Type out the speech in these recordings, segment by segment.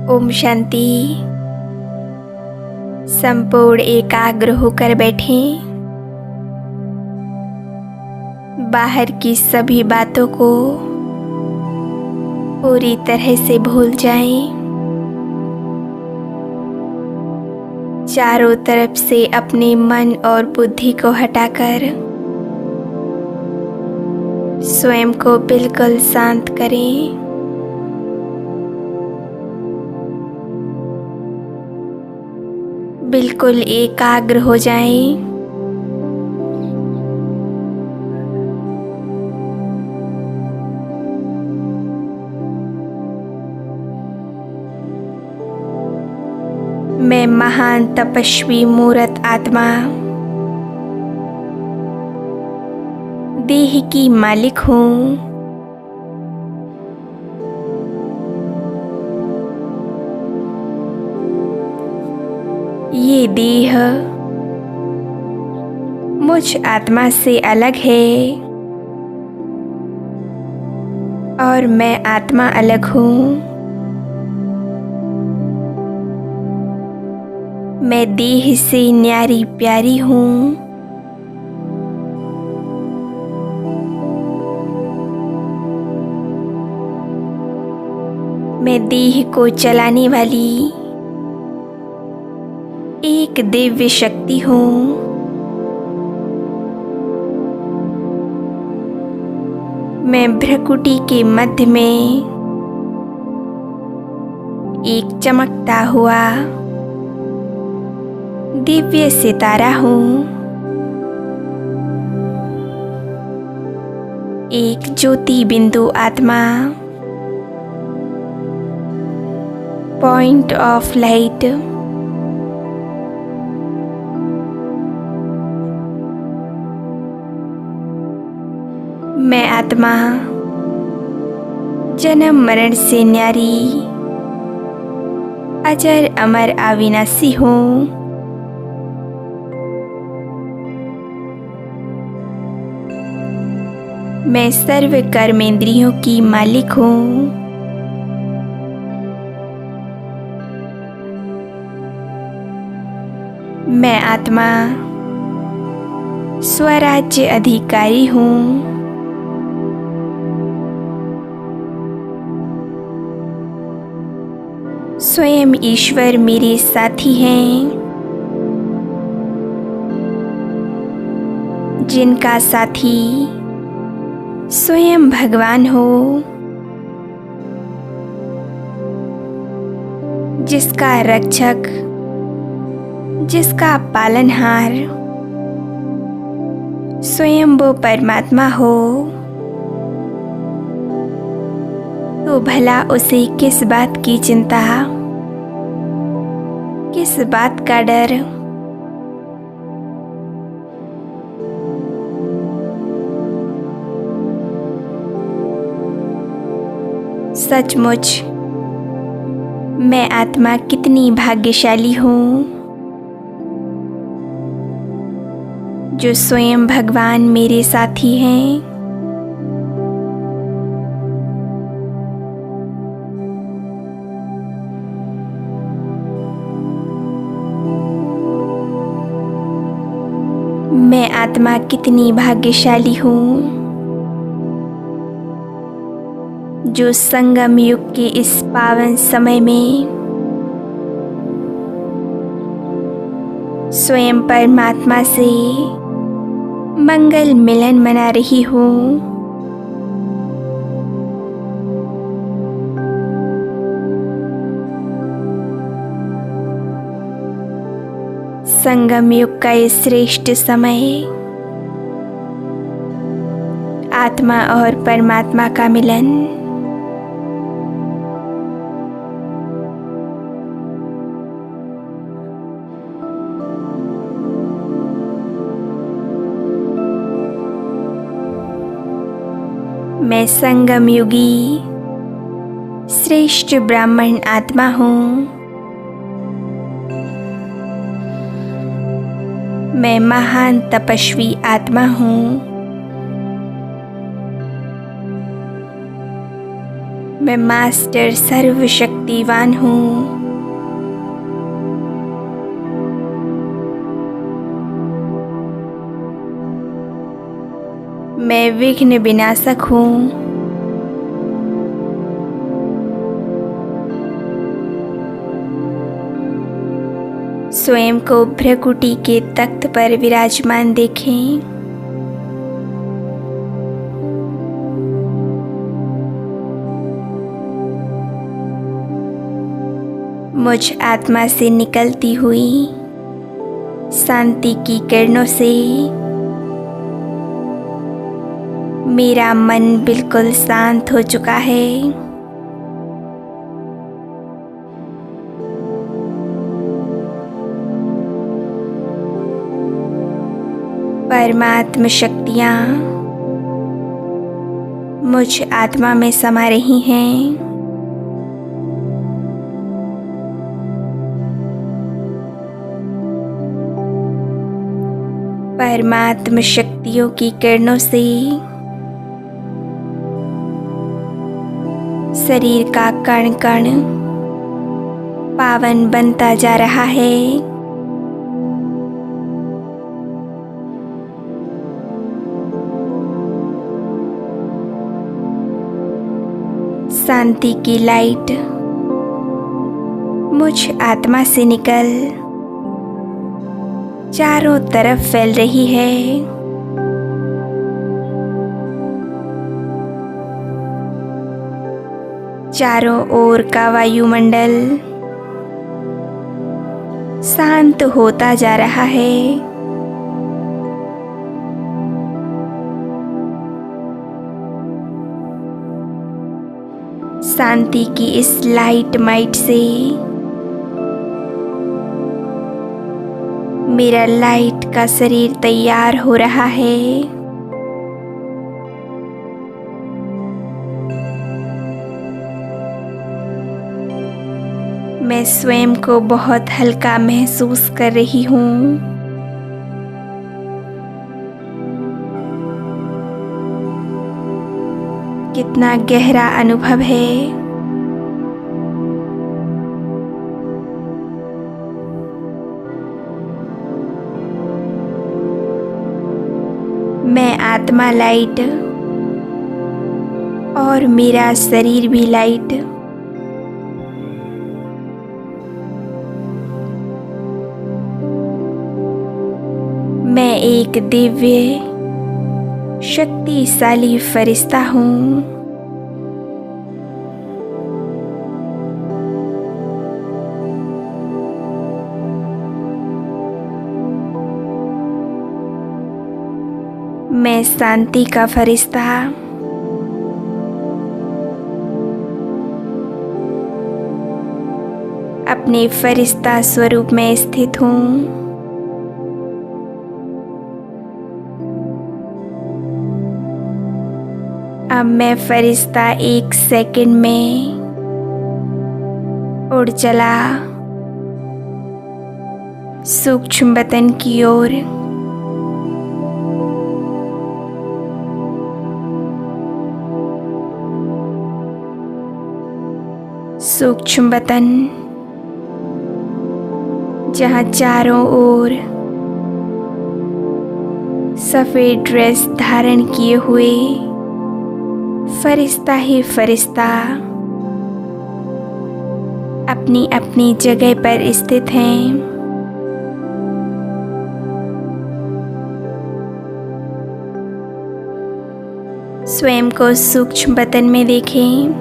ओम शांति। संपूर्ण एकाग्र होकर बैठें। बाहर की सभी बातों को पूरी तरह से भूल जाएं। चारों तरफ से अपने मन और बुद्धि को हटाकर स्वयं को बिल्कुल शांत करें। बिल्कुल एकाग्र हो जाएं। मैं महान तपस्वी मूर्त आत्मा देह की मालिक हूँ। ये देह मुझ आत्मा से अलग है और मैं आत्मा अलग हूँ। मैं देह से न्यारी प्यारी हूँ। मैं देह को चलाने वाली एक दिव्य शक्ति हूँ। मैं भ्रकुटी के मध्य में एक चमकता हुआ दिव्य सितारा हूँ। एक ज्योति बिंदु आत्मा, पॉइंट ऑफ लाइट। मैं आत्मा जन्म मरण से न्यारी अजर अमर अविनाशी हूँ। मैं सर्व कर्मेंद्रियों की मालिक हूँ। मैं आत्मा स्वराज्य अधिकारी हूँ। स्वयं ईश्वर मेरे साथी हैं, जिनका साथी स्वयं भगवान हो, जिसका रक्षक, जिसका पालनहार स्वयं वो परमात्मा हो, तो भला उसे किस बात की चिंता, किस बात का डर। सचमुच मैं आत्मा कितनी भाग्यशाली हूँ जो स्वयं भगवान मेरे साथी हैं। मैं आत्मा कितनी भाग्यशाली हूँ जो संगम युग के इस पावन समय में स्वयं परमात्मा से मंगल मिलन मना रही हूँ। संगम युग का ये श्रेष्ठ समय आत्मा और परमात्मा का मिलन। मैं संगम युगी श्रेष्ठ ब्राह्मण आत्मा हूँ। मैं महान तपस्वी आत्मा हूँ। मैं मास्टर सर्वशक्तिवान हूँ। मैं विघ्न विनाशक हूँ। स्वयं को भ्रकुटी के तख्त पर विराजमान देखें। मुझ आत्मा से निकलती हुई शांति की किरणों से मेरा मन बिल्कुल शांत हो चुका है। परमात्म शक्तियाँ मुझ आत्मा में समा रही हैं। परमात्म शक्तियों की किरणों से शरीर का कण कण पावन बनता जा रहा है। शांति की लाइट मुझ आत्मा से निकल चारों तरफ फैल रही है। चारों ओर का वायुमंडल शांत होता जा रहा है। शांति की इस लाइट माइट से मेरा लाइट का शरीर तैयार हो रहा है। मैं स्वयं को बहुत हल्का महसूस कर रही हूँ। कितना गहरा अनुभव है। मैं आत्मा लाइट और मेरा शरीर भी लाइट मैं एक दिव्य शक्तिशाली फरिश्ता हूँ। मैं शांति का फरिश्ता अपने फरिश्ता स्वरूप में स्थित हूँ। अब मैं फरिश्ता 1 सेकंड में उड़ चला सूक्ष्म वतन की ओर। सूक्ष्म वतन जहाँ चारों ओर सफेद ड्रेस धारण किए हुए फरिश्ता ही फरिश्ता अपनी अपनी जगह पर स्थित हैं। स्वयं को सूक्ष्म वतन में देखें।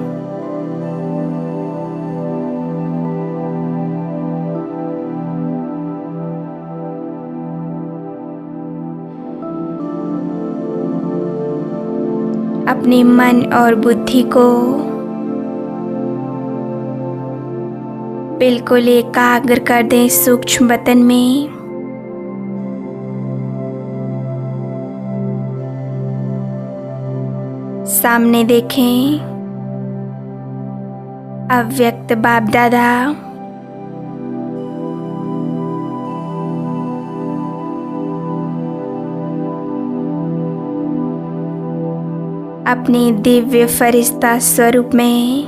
अपने मन और बुद्धि को बिल्कुल एकाग्र कर दें सूक्ष्म वतन में। सामने देखें अव्यक्त बाप दादा अपने दिव्य फरिश्ता स्वरूप में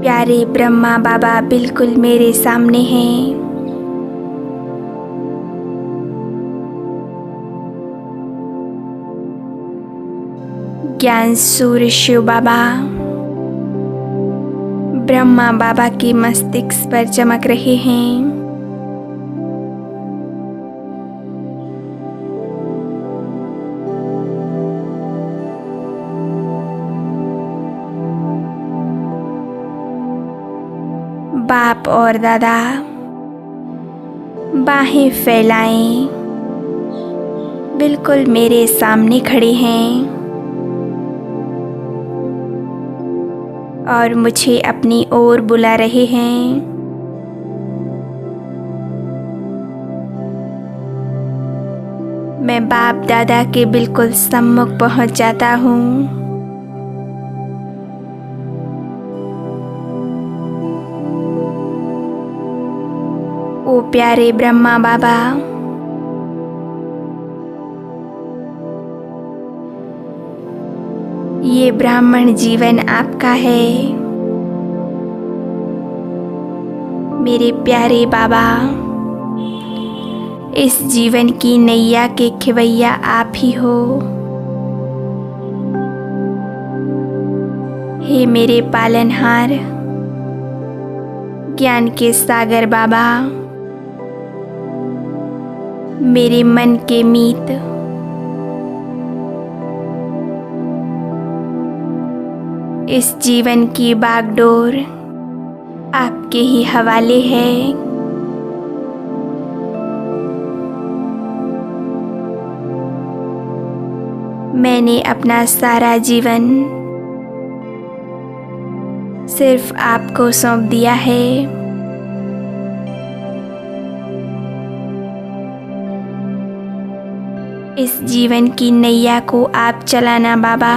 प्यारे ब्रह्मा बाबा बिल्कुल मेरे सामने हैं। ज्ञान सूर्य शिव बाबा ब्रह्मा बाबा के मस्तिष्क पर चमक रहे हैं। बाप और दादा बाहें फैलाएं, बिल्कुल मेरे सामने खड़े हैं और मुझे अपनी ओर बुला रहे हैं। मैं बाप दादा के बिल्कुल सम्मुख पहुंच जाता हूँ। ओ प्यारे ब्रह्मा बाबा, ये ब्राह्मण जीवन आपका है। मेरे प्यारे बाबा, इस जीवन की नैया के खिवैया आप ही हो। हे मेरे पालनहार, ज्ञान के सागर बाबा, मेरे मन के मीत, इस जीवन की बागडोर आपके ही हवाले है। मैंने अपना सारा जीवन सिर्फ आपको सौंप दिया है। इस जीवन की नैया को आप चलाना बाबा।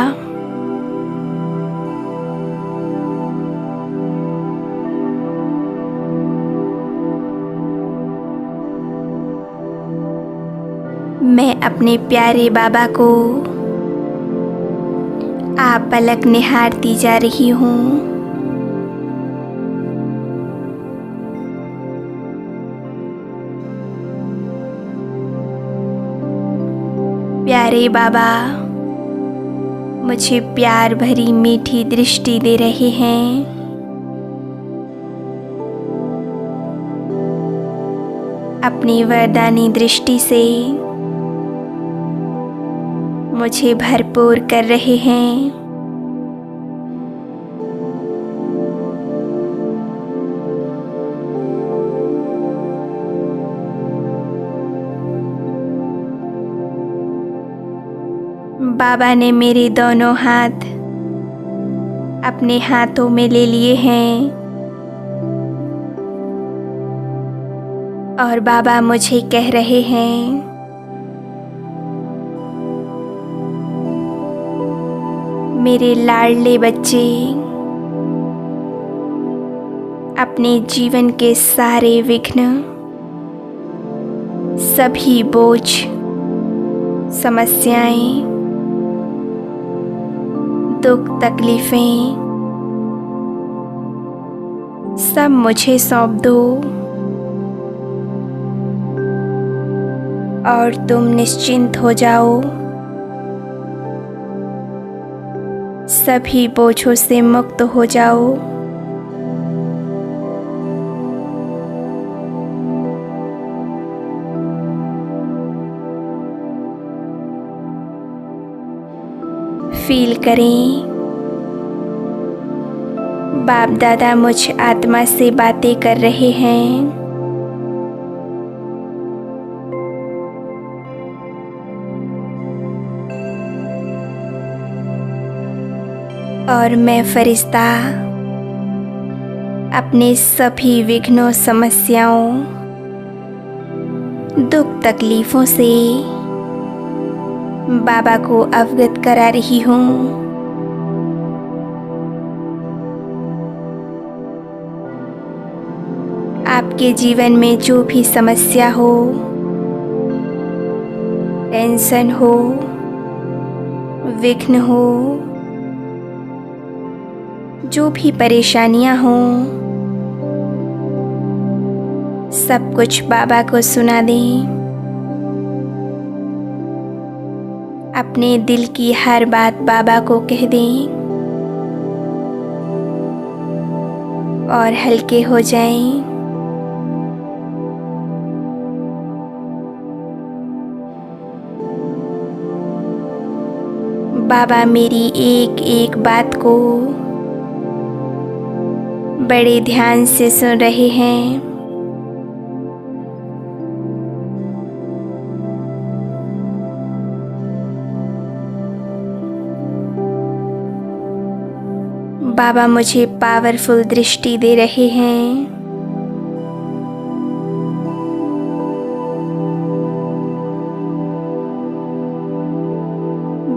मैं अपने प्यारे बाबा को आप पलक निहारती जा रही हूँ। प्यारे बाबा मुझे प्यार भरी मीठी दृष्टि दे रहे हैं। अपनी वरदानी दृष्टि से मुझे भरपूर कर रहे हैं। बाबा ने मेरे दोनों हाथ अपने हाथों में ले लिए हैं और बाबा मुझे कह रहे हैं, मेरे लाडले बच्चे, अपने जीवन के सारे विघ्न, सभी बोझ, समस्याएं, दुख तकलीफें सब मुझे सौंप दो और तुम निश्चिंत हो जाओ। सभी बोझों से मुक्त हो जाओ। फील करें, बाप दादा मुझ आत्मा से बातें कर रहे हैं। और मैं फरिश्ता अपने सभी विघ्नों, समस्याओं, दुख तकलीफों से बाबा को अवगत करा रही हूँ। आपके जीवन में जो भी समस्या हो, टेंशन हो, विघ्न हो, जो भी परेशानियां हों, सब कुछ बाबा को सुना दें। अपने दिल की हर बात बाबा को कह दें और हल्के हो जाएं। बाबा मेरी एक एक बात को बड़े ध्यान से सुन रहे हैं। बाबा मुझे पावरफुल दृष्टि दे रहे हैं।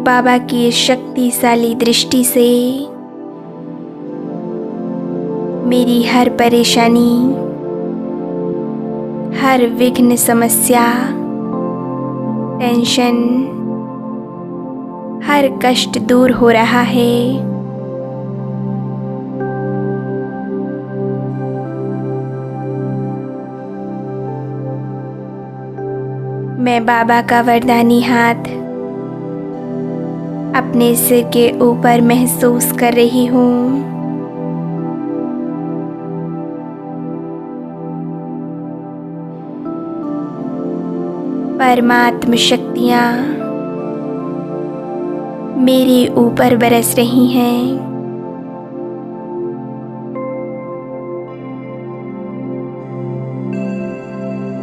बाबा की इस शक्तिशाली दृष्टि से मेरी हर परेशानी, हर विघ्न, समस्या, टेंशन, हर कष्ट दूर हो रहा है। मैं बाबा का वरदानी हाथ अपने सिर के ऊपर महसूस कर रही हूँ। परमात्म शक्तियाँ मेरे ऊपर बरस रही हैं।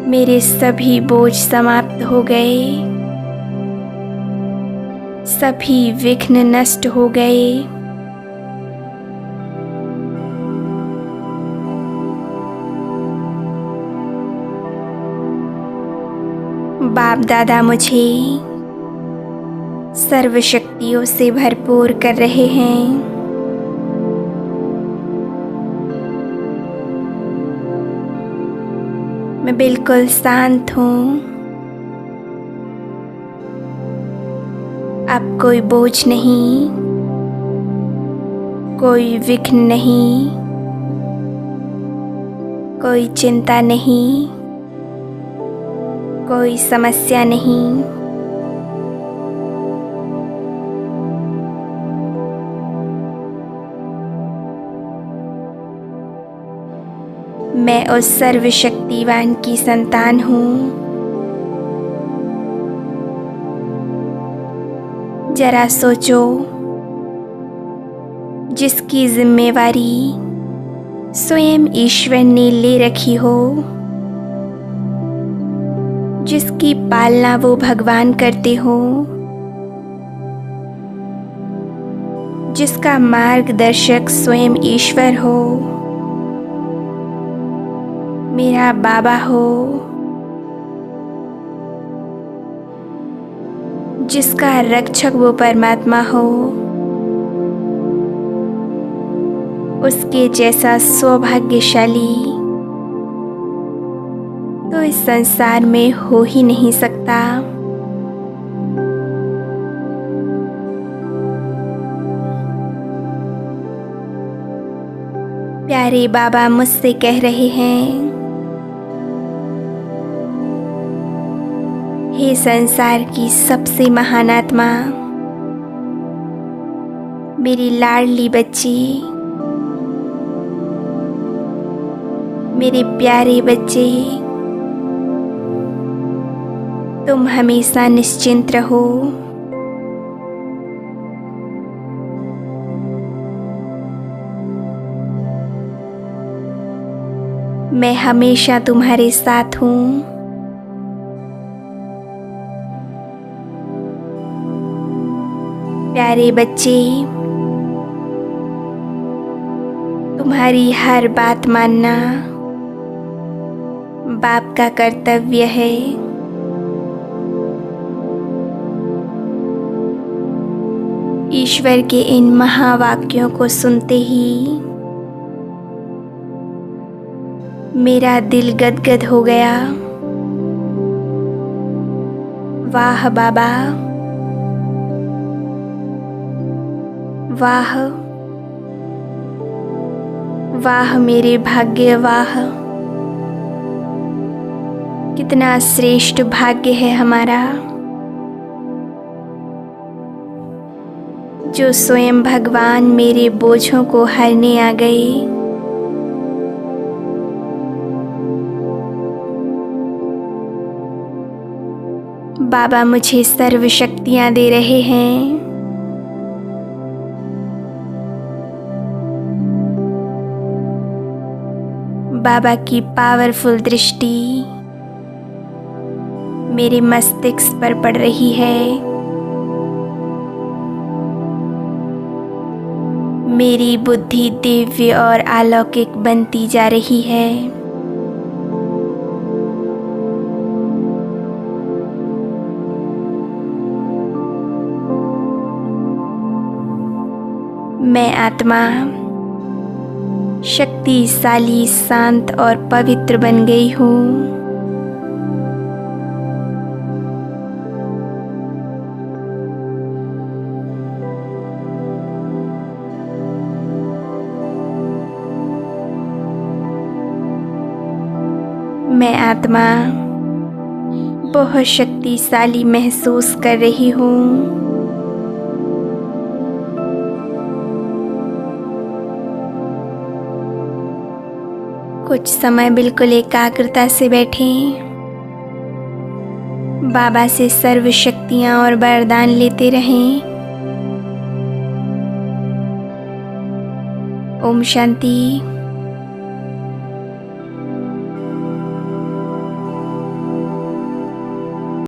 मेरे सभी बोझ समाप्त हो गए, सभी विघ्न नष्ट हो गए। बाप दादा मुझे सर्व शक्तियों से भरपूर कर रहे हैं। मैं बिल्कुल शांत हूँ। अब कोई बोझ नहीं, कोई विघ्न नहीं, कोई चिंता नहीं, कोई समस्या नहीं। मैं उस सर्वशक्तिवान की संतान हूँ। जरा सोचो, जिसकी जिम्मेवारी स्वयं ईश्वर ने ले रखी हो, जिसकी पालना वो भगवान करते हो, जिसका मार्गदर्शक स्वयं ईश्वर हो, मेरा बाबा हो, जिसका रक्षक वो परमात्मा हो, उसके जैसा सौभाग्यशाली तो इस संसार में हो ही नहीं सकता। प्यारे बाबा मुझसे कह रहे हैं, हे संसार की सबसे महान आत्मा, मेरी लाडली बच्ची, मेरे प्यारे बच्चे, तुम हमेशा निश्चिंत रहो। मैं हमेशा तुम्हारे साथ हूँ। प्यारे बच्चे, तुम्हारी हर बात मानना बाप का कर्तव्य है। ईश्वर के इन महावाक्यों को सुनते ही मेरा दिल गदगद हो गया। वाह बाबा, वाह वाह मेरे भाग्य, वाह कितना श्रेष्ठ भाग्य है हमारा, जो स्वयं भगवान मेरे बोझों को हरने आ गए। बाबा मुझे सर्व शक्तियां दे रहे हैं। बाबा की पावरफुल दृष्टि मेरे मस्तिष्क पर पड़ रही है। मेरी बुद्धि दिव्य और अलौकिक बनती जा रही है। मैं आत्मा शक्तिशाली, शांत और पवित्र बन गई हूँ। मैं आत्मा बहुत शक्तिशाली महसूस कर रही हूँ। कुछ समय बिल्कुल एकाग्रता से बैठें। बाबा से सर्व शक्तियाँ और वरदान लेते रहें। ओम शांति।